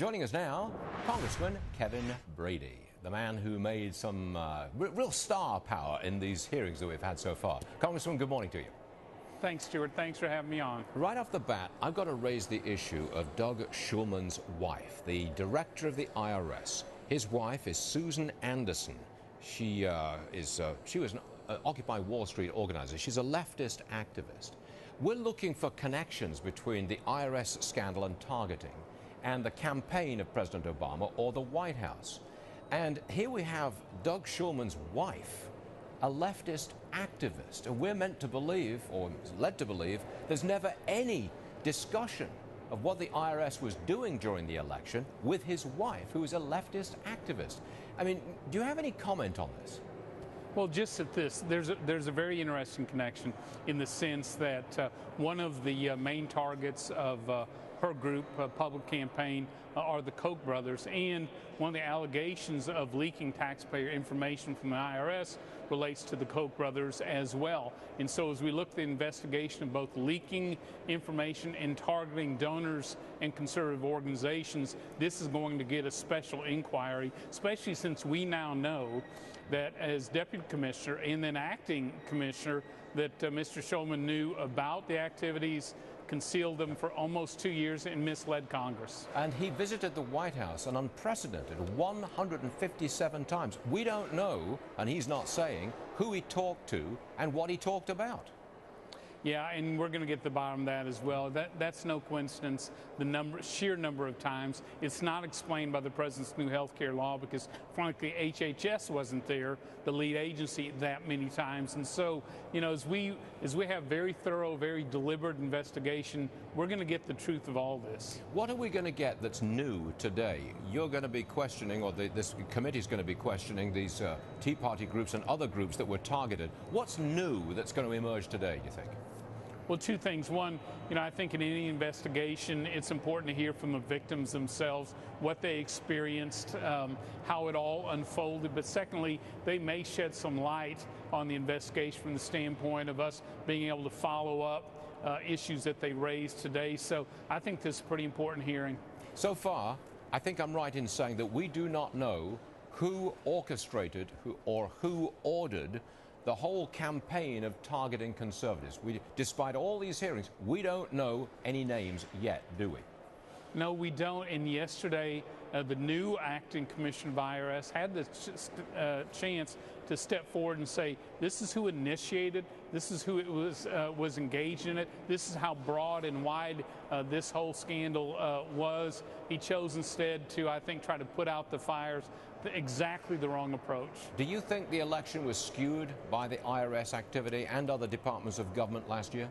Joining us now, Congressman Kevin Brady, the man who made some real star power in these hearings that we've had so far. Congressman, good morning to you. Thanks, Stuart. Thanks for having me on. Right off the bat, I've got to raise the issue of Doug Shulman's wife, the director of the IRS. His wife is Susan Anderson. She was an Occupy Wall Street organizer. She's a leftist activist. We're looking for connections between the IRS scandal and targeting and the campaign of President Obama or the White House. And here we have Doug Shulman's wife, a leftist activist. And we're meant to believe, or led to believe, there's never any discussion of what the IRS was doing during the election with his wife, who is a leftist activist. I mean, do you have any comment on this? Well, just at this, there's a very interesting connection in the sense that one of the main targets of her group, public campaign, are the Koch brothers, and one of the allegations of leaking taxpayer information from the IRS relates to the Koch brothers as well. And so as we look at the investigation of both leaking information and targeting donors and conservative organizations, this is going to get a special inquiry, especially since we now know that as deputy commissioner and then acting commissioner that Mr. Shulman knew about the activities, concealed them for almost 2 years, and misled Congress. And he visited the White House an unprecedented 157 times. We don't know, and he's not saying, who he talked to and what he talked about. Yeah, and we're going to get to the bottom of that as well. That's no coincidence, the sheer number of times. It's not explained by the president's new health care law because, frankly, HHS wasn't there, the lead agency, that many times. And so, you know, as we have very thorough, very deliberate investigation, we're going to get the truth of all this. What are we going to get that's new today? You're going to be questioning, or this committee is going to be questioning these Tea Party groups and other groups that were targeted. What's new that's going to emerge today, do you think? Well, two things. One, you know, I think in any investigation, it's important to hear from the victims themselves, what they experienced, how it all unfolded. But secondly, they may shed some light on the investigation from the standpoint of us being able to follow up issues that they raised today. So I think this is a pretty important hearing. So far, I think I'm right in saying that we do not know who orchestrated who ordered the whole campaign of targeting conservatives. Despite all these hearings, we don't know any names yet, do we? No, we don't. And yesterday, the new acting commissioner of IRS had the chance to step forward and say, this is who initiated, this is who it was engaged in it, this is how broad and wide this whole scandal was. He chose instead to, I think, try to put out the fires. Exactly the wrong approach. Do you think the election was skewed by the IRS activity and other departments of government last year?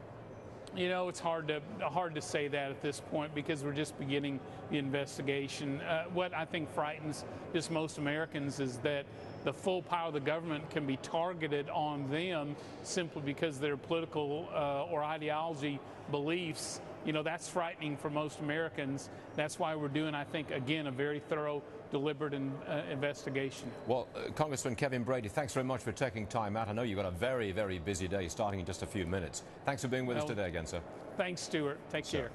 You know, it's hard to say that at this point because we're just beginning the investigation. What I think frightens just most Americans is that the full power of the government can be targeted on them simply because their political or ideology beliefs. You know, that's frightening for most Americans. That's why we're doing, I think, again, a very thorough, deliberate investigation. Well, Congressman Kevin Brady, thanks very much for taking time out. I know you've got a very, very busy day starting in just a few minutes. Thanks for being with us today again, sir. Thanks, Stuart. Take care.